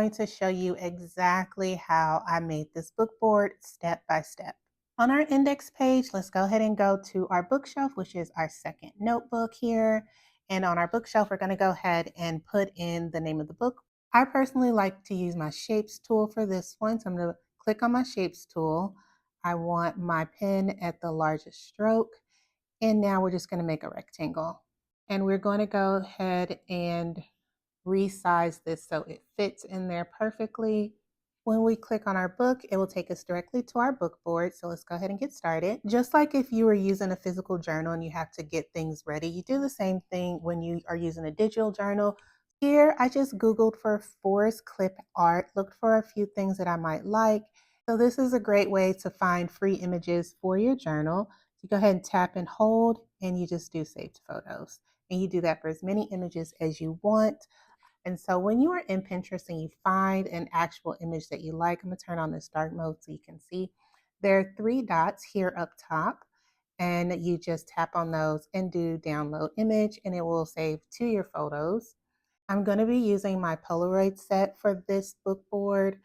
going to show you exactly how I made this book board step by step. On our index page, let's go ahead and go to our bookshelf, which is our second notebook here. And on our bookshelf, we're going to go ahead and put in the name of the book. I personally like to use my shapes tool for this one. So I'm going to click on my shapes tool. I want my pen at the largest stroke. And now we're just going to make a rectangle. And we're going to go ahead and resize this so it fits in there perfectly. When we click on our book, it will take us directly to our book board. So let's go ahead and get started. Just like if you were using a physical journal and you have to get things ready, you do the same thing when you are using a digital journal. Here, I just Googled for forest clip art, looked for a few things that I might like. So this is a great way to find free images for your journal. You go ahead and tap and hold, and you just do save to photos. And you do that for as many images as you want. And so when you are in Pinterest and you find an actual image that you like, I'm gonna turn on this dark mode so you can see. There are three dots here up top, and you just tap on those and do download image, and it will save to your photos. I'm going to be using my Polaroid set for this book board.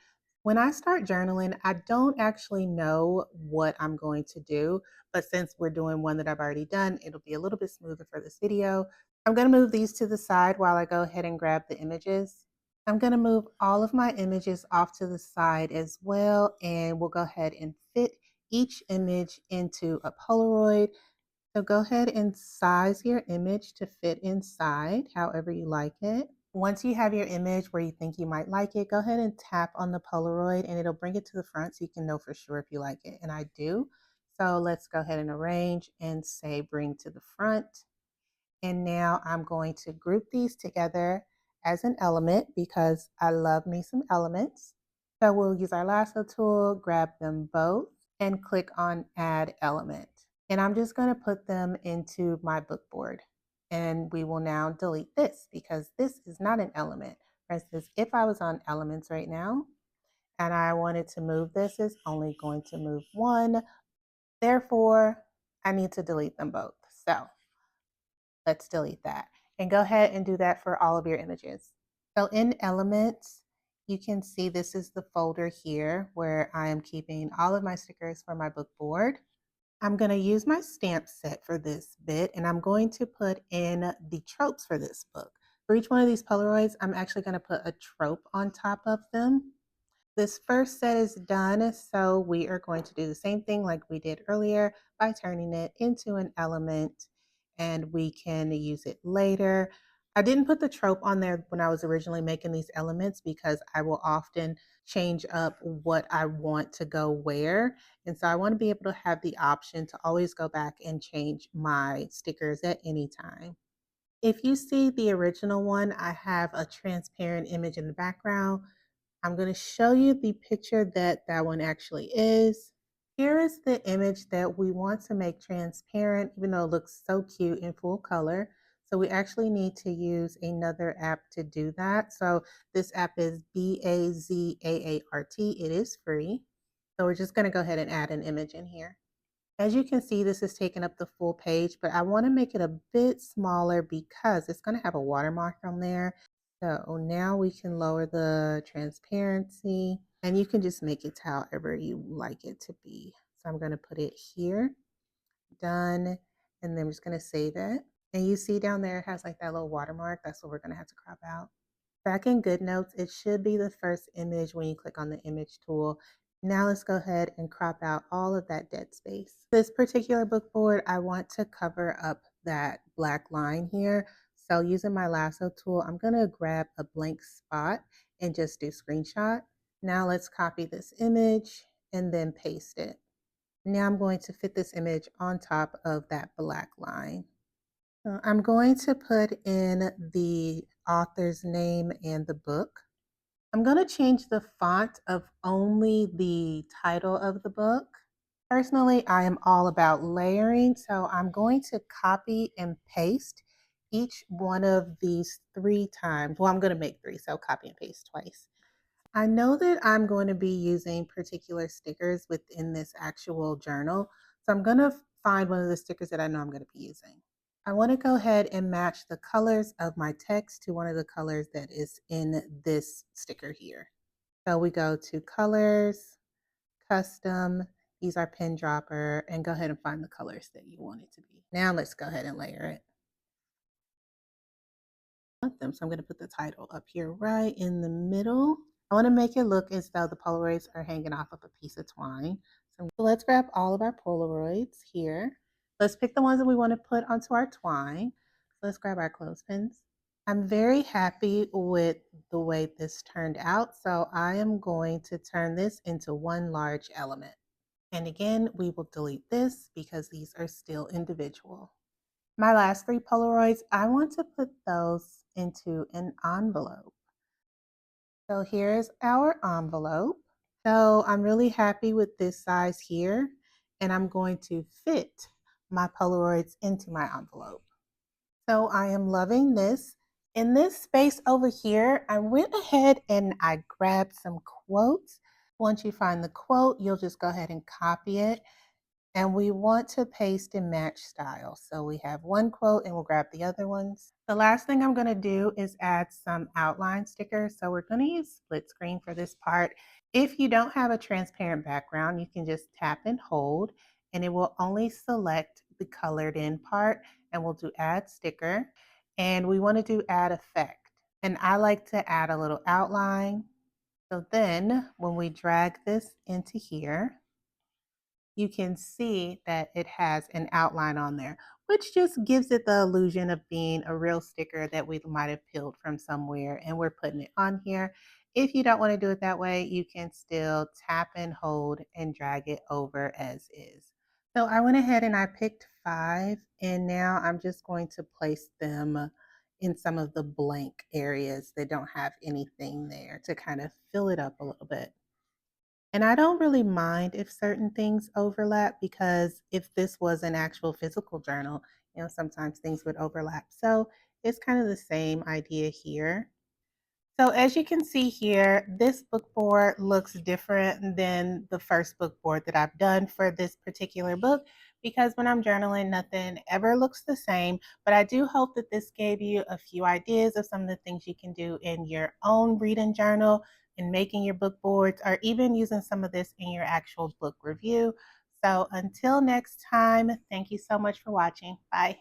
When I start journaling, I don't actually know what I'm going to do, but since we're doing one that I've already done, it'll be a little bit smoother for this video. I'm going to move these to the side while I go ahead and grab the images. I'm going to move all of my images off to the side as well, and we'll go ahead and fit each image into a Polaroid. So go ahead and size your image to fit inside however you like it. Once you have your image where you think you might like it, go ahead and tap on the Polaroid and it'll bring it to the front so you can know for sure if you like it. And I do. So let's go ahead and arrange and say bring to the front. And now I'm going to group these together as an element because I love me some elements. So we'll use our lasso tool, grab them both, and click on add element. And I'm just going to put them into my book board. And we will now delete this because this is not an element. For instance, if I was on elements right now and I wanted to move this, it's only going to move one. Therefore, I need to delete them both. So let's delete that. And go ahead and do that for all of your images. So in Elements, you can see this is the folder here where I am keeping all of my stickers for my book board. I'm going to use my stamp set for this bit, and I'm going to put in the tropes for this book. For each one of these Polaroids, I'm actually going to put a trope on top of them. This first set is done, so we are going to do the same thing like we did earlier by turning it into an element, and we can use it later. I didn't put the trope on there when I was originally making these elements because I will often change up what I want to go where. And so I want to be able to have the option to always go back and change my stickers at any time. If you see the original one, I have a transparent image in the background. I'm going to show you the picture that that one actually is. Here is the image that we want to make transparent, even though it looks so cute in full color. So we actually need to use another app to do that. So this app is Bazaart. It is free. So we're just going to go ahead and add an image in here. As you can see, this is taking up the full page, but I want to make it a bit smaller because it's going to have a watermark on there. So now we can lower the transparency and you can just make it however you like it to be. So I'm going to put it here, done, and then I'm just going to save it. And you see down there, it has like that little watermark. That's what we're going to have to crop out. Back in Goodnotes, it should be the first image when you click on the image tool. Now let's go ahead and crop out all of that dead space. This particular book board, I want to cover up that black line here. So using my lasso tool, I'm going to grab a blank spot and just do screenshot. Now let's copy this image and then paste it. Now I'm going to fit this image on top of that black line. I'm going to put in the author's name and the book. I'm going to change the font of only the title of the book. Personally, I am all about layering, so I'm going to copy and paste each one of these 3 times. Well, I'm going to make 3, so copy and paste twice. I know that I'm going to be using particular stickers within this actual journal, so I'm going to find one of the stickers that I know I'm going to be using. I want to go ahead and match the colors of my text to one of the colors that is in this sticker here. So we go to colors, custom, use our pin dropper, and go ahead and find the colors that you want it to be. Now let's go ahead and layer it. So I'm going to put the title up here right in the middle. I want to make it look as though the Polaroids are hanging off of a piece of twine. So let's grab all of our Polaroids here. Let's pick the ones that we want to put onto our twine. So let's grab our clothespins. I'm very happy with the way this turned out. So I am going to turn this into one large element. And again, we will delete this because these are still individual. My last three Polaroids, I want to put those into an envelope. So here's our envelope. So I'm really happy with this size here, and I'm going to fit my Polaroids into my envelope. So I am loving this. In this space over here, I went ahead and I grabbed some quotes. Once you find the quote, you'll just go ahead and copy it. And we want to paste and match style. So we have one quote and we'll grab the other ones. The last thing I'm going to do is add some outline stickers. So we're going to use split screen for this part. If you don't have a transparent background, you can just tap and hold and it will only select the colored in part, and we'll do add sticker. And we want to do add effect. And I like to add a little outline. So then when we drag this into here, you can see that it has an outline on there, which just gives it the illusion of being a real sticker that we might have peeled from somewhere and we're putting it on here. If you don't want to do it that way, you can still tap and hold and drag it over as is. So I went ahead and I picked 5, and now I'm just going to place them in some of the blank areas that don't have anything there to kind of fill it up a little bit. And I don't really mind if certain things overlap, because if this was an actual physical journal, sometimes things would overlap. So it's kind of the same idea here. So as you can see here, this book board looks different than the first book board that I've done for this particular book, because when I'm journaling, nothing ever looks the same. But I do hope that this gave you a few ideas of some of the things you can do in your own reading journal and making your book boards, or even using some of this in your actual book review. So until next time, thank you so much for watching. Bye.